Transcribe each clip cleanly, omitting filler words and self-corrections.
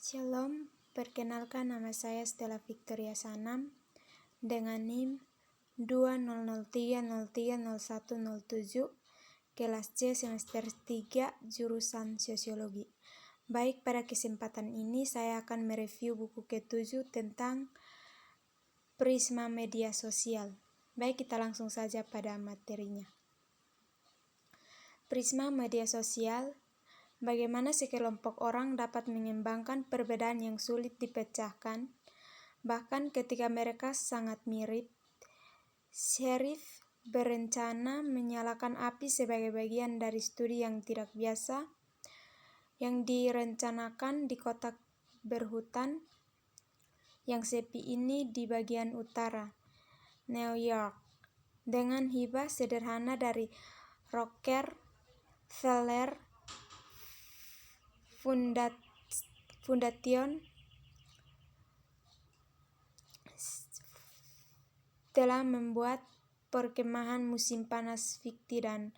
Shalom, perkenalkan nama saya Stella Victoria Sanam dengan NIM 2003030107, kelas C semester 3, jurusan Sosiologi. Baik, pada kesempatan ini saya akan mereview buku ke-7 tentang Prisma Media Sosial. Baik, kita langsung saja pada materinya. Prisma media sosial. Bagaimana sekelompok orang dapat mengembangkan perbedaan yang sulit dipecahkan, bahkan ketika mereka sangat mirip. Sheriff berencana menyalakan api sebagai bagian dari studi yang tidak biasa yang direncanakan di kota berhutan yang sepi ini di bagian utara, New York, dengan hibah sederhana dari Rockefeller Foundation telah membuat perkemahan musim panas fiktif dan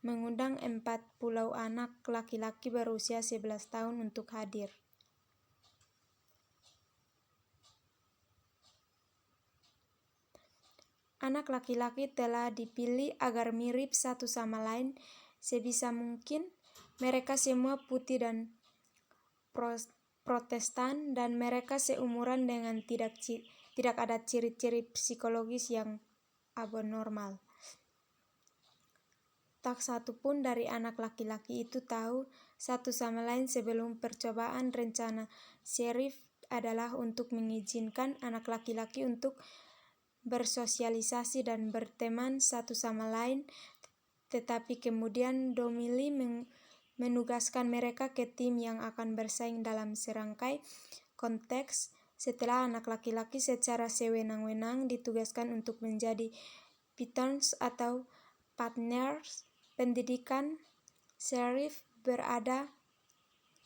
mengundang 40 anak laki-laki berusia 11 tahun untuk hadir. Anak laki-laki telah dipilih agar mirip satu sama lain sebisa mungkin. Mereka semua putih dan Protestan, dan mereka seumuran dengan tidak ada ciri-ciri psikologis yang abnormal. Tak satu pun dari anak laki-laki itu tahu satu sama lain sebelum percobaan. Rencana Sheriff adalah untuk mengizinkan anak laki-laki untuk bersosialisasi dan berteman satu sama lain, tetapi kemudian Domili menugaskan mereka ke tim yang akan bersaing dalam serangkai konteks. Setelah anak laki-laki secara sewenang-wenang ditugaskan untuk menjadi patrons atau partners pendidikan, Sheriff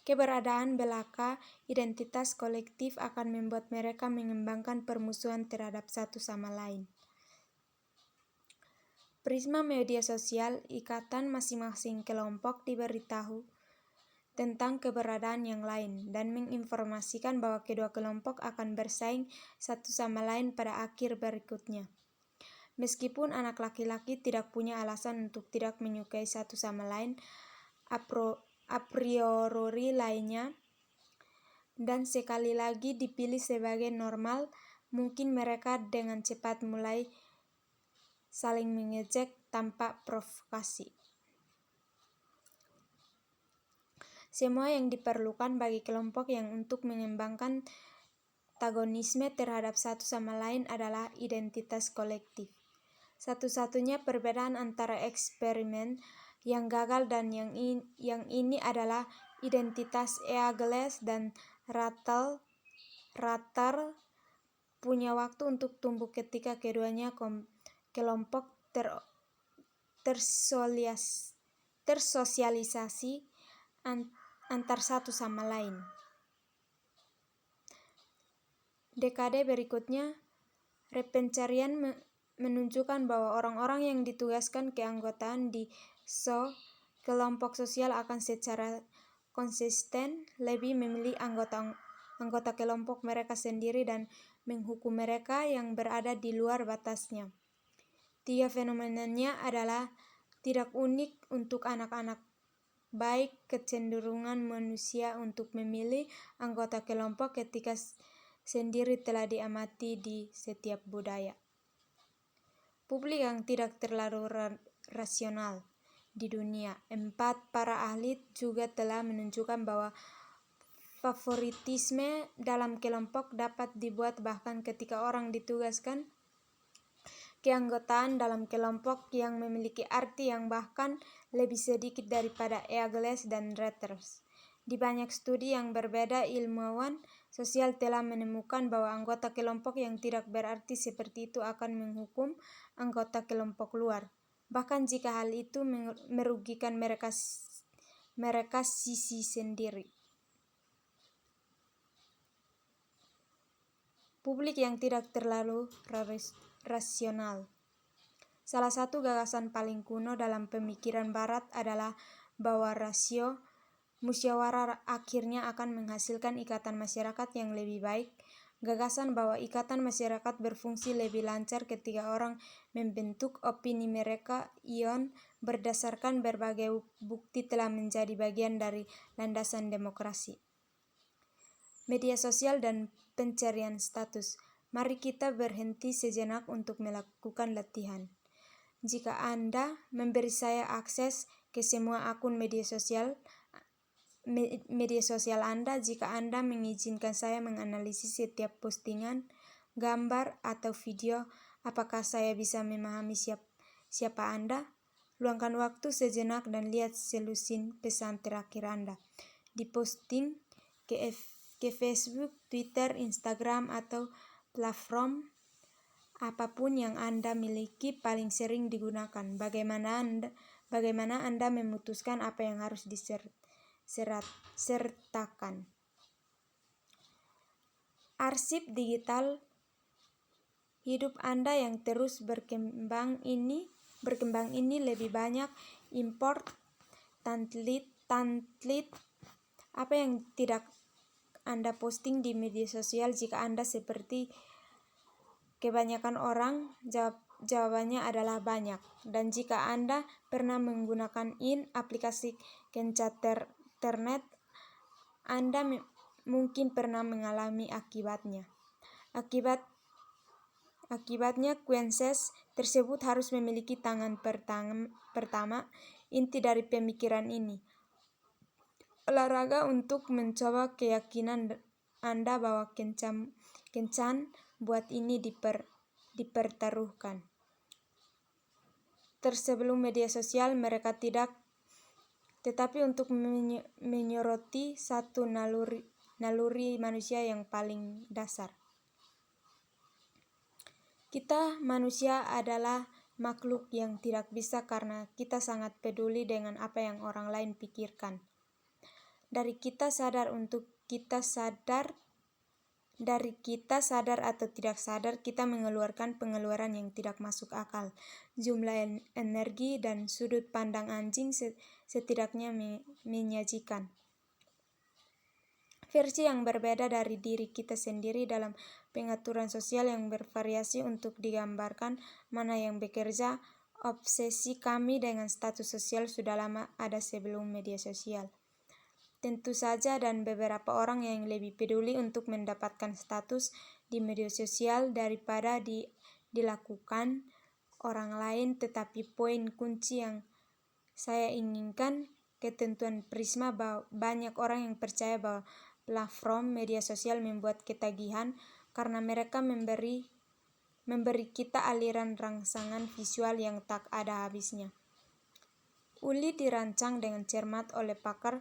keberadaan belaka identitas kolektif akan membuat mereka mengembangkan permusuhan terhadap satu sama lain. Prisma media sosial, ikatan masing-masing kelompok diberitahu tentang keberadaan yang lain dan menginformasikan bahwa kedua kelompok akan bersaing satu sama lain pada akhir berikutnya. Meskipun anak laki-laki tidak punya alasan untuk tidak menyukai satu sama lain a priori lainnya, dan sekali lagi dipilih sebagai normal, mungkin mereka dengan cepat mulai saling mengejek tanpa provokasi. Semua yang diperlukan bagi kelompok yang untuk mengembangkan antagonisme terhadap satu sama lain adalah identitas kolektif. Satu-satunya perbedaan antara eksperimen yang gagal dan yang ini adalah identitas Eagles dan Rattle punya waktu untuk tumbuh ketika keduanya kelompok tersosialisasi antar satu sama lain. Dekade berikutnya, pencarian menunjukkan bahwa orang-orang yang ditugaskan keanggotaan di kelompok sosial akan secara konsisten lebih memilih anggota kelompok mereka sendiri dan menghukum mereka yang berada di luar batasnya. Tiga fenomenanya adalah tidak unik untuk anak-anak, baik kecenderungan manusia untuk memilih anggota kelompok ketika sendiri telah diamati di setiap budaya. Publik yang tidak terlalu rasional di dunia. 4 para ahli juga telah menunjukkan bahwa favoritisme dalam kelompok dapat dibuat bahkan ketika orang ditugaskan keanggotaan dalam kelompok yang memiliki arti yang bahkan lebih sedikit daripada Eagles dan Rattles. Di banyak studi yang berbeda, ilmuwan sosial telah menemukan bahwa anggota kelompok yang tidak berarti seperti itu akan menghukum anggota kelompok luar, bahkan jika hal itu merugikan mereka sisi sendiri. Publik yang tidak terlalu rasional. Salah satu gagasan paling kuno dalam pemikiran Barat adalah bahwa rasio Musyawarah akhirnya akan menghasilkan ikatan masyarakat yang lebih baik. Gagasan bahwa ikatan masyarakat berfungsi lebih lancar ketika orang membentuk opini mereka berdasarkan berbagai bukti telah menjadi bagian dari landasan demokrasi. Media sosial dan pencarian status. Mari kita berhenti sejenak untuk melakukan latihan. Jika Anda memberi saya akses ke semua akun media sosial Anda, jika Anda mengizinkan saya menganalisis setiap postingan, gambar, atau video, apakah saya bisa memahami siapa Anda? Luangkan waktu sejenak dan lihat selusin pesan terakhir Anda. Di posting ke Facebook, Twitter, Instagram, atau platform apapun yang Anda miliki paling sering digunakan. Bagaimana Anda memutuskan apa yang harus sertakan? Arsip digital hidup Anda yang terus berkembang ini lebih banyak import template apa yang tidak Anda posting di media sosial. Jika Anda seperti kebanyakan orang, jawabannya adalah banyak. Dan jika Anda pernah menggunakan aplikasi kencan internet, Anda mungkin pernah mengalami akibatnya. Akibatnya, kuenses tersebut harus memiliki tangan pertama. Inti dari pemikiran ini, olahraga untuk mencoba keyakinan Anda bahwa kencan buat ini dipertaruhkan. Sebelum media sosial, mereka tidak, tetapi untuk menyoroti satu naluri manusia yang paling dasar. Kita manusia adalah makhluk yang tidak bisa karena kita sangat peduli dengan apa yang orang lain pikirkan. Dari kita sadar atau tidak sadar, kita mengeluarkan pengeluaran yang tidak masuk akal. Jumlah energi dan sudut pandang anjing setidaknya menyajikan versi yang berbeda dari diri kita sendiri dalam pengaturan sosial yang bervariasi untuk digambarkan mana yang bekerja. Obsesi kami dengan status sosial sudah lama ada sebelum media sosial. Tentu saja, dan beberapa orang yang lebih peduli untuk mendapatkan status di media sosial daripada dilakukan orang lain. Tetapi poin kunci yang saya inginkan, ketentuan Prisma bahwa banyak orang yang percaya bahwa platform media sosial membuat ketagihan karena mereka memberi kita aliran rangsangan visual yang tak ada habisnya. Uli dirancang dengan cermat oleh pakar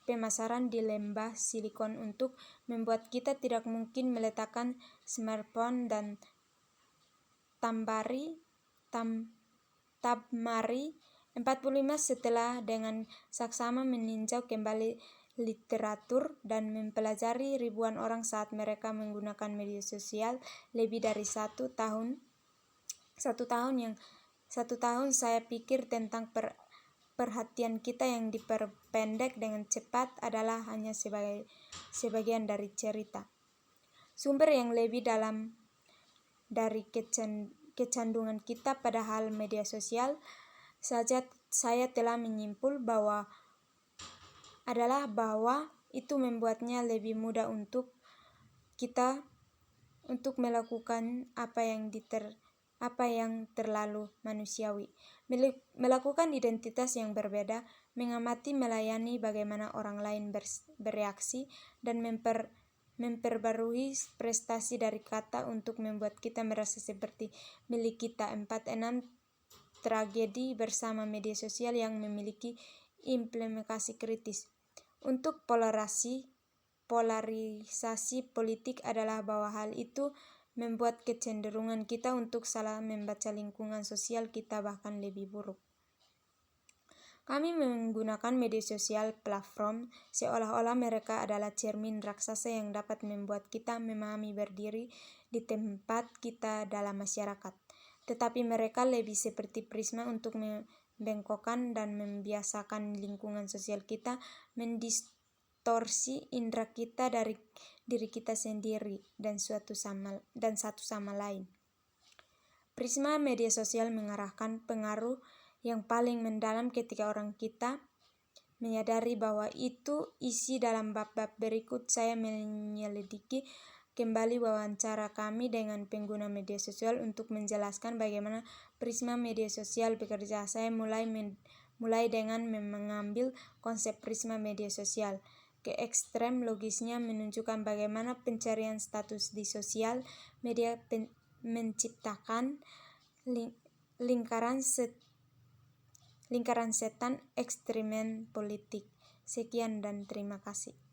pemasaran di lembah Silikon untuk membuat kita tidak mungkin meletakkan smartphone dan tabmari 45 setelah dengan saksama meninjau kembali literatur dan mempelajari ribuan orang saat mereka menggunakan media sosial lebih dari satu tahun. Saya pikir tentang perhatian kita yang diperpendek dengan cepat adalah hanya sebagian dari cerita. Sumber yang lebih dalam dari kecanduan kita pada hal media sosial saja saya telah menyimpul bahwa itu membuatnya lebih mudah untuk kita untuk melakukan apa yang terlalu manusiawi. Melakukan identitas yang berbeda, mengamati, melayani bagaimana orang lain bereaksi, dan memperbarui prestasi dari kata untuk membuat kita merasa seperti milik kita. 46 tragedi bersama media sosial yang memiliki implikasi kritis untuk polarisasi politik adalah bahwa hal itu membuat kecenderungan kita untuk salah membaca lingkungan sosial kita bahkan lebih buruk. Kami menggunakan media sosial platform seolah-olah mereka adalah cermin raksasa yang dapat membuat kita memahami berdiri di tempat kita dalam masyarakat. Tetapi mereka lebih seperti prisma untuk membengkokkan dan membiasakan lingkungan sosial kita mendistorsi indera kita dari diri kita sendiri dan satu sama lain. Prisma media sosial mengarahkan pengaruh yang paling mendalam ketika orang kita menyadari bahwa itu isi dalam bab-bab berikut. Saya menyelidiki kembali wawancara kami dengan pengguna media sosial untuk menjelaskan bagaimana prisma media sosial bekerja. Saya mulai dengan mengambil konsep prisma media sosial ke ekstrem logisnya, menunjukkan bagaimana pencarian status di sosial media menciptakan lingkaran setan ekstremen politik. Sekian dan terima kasih.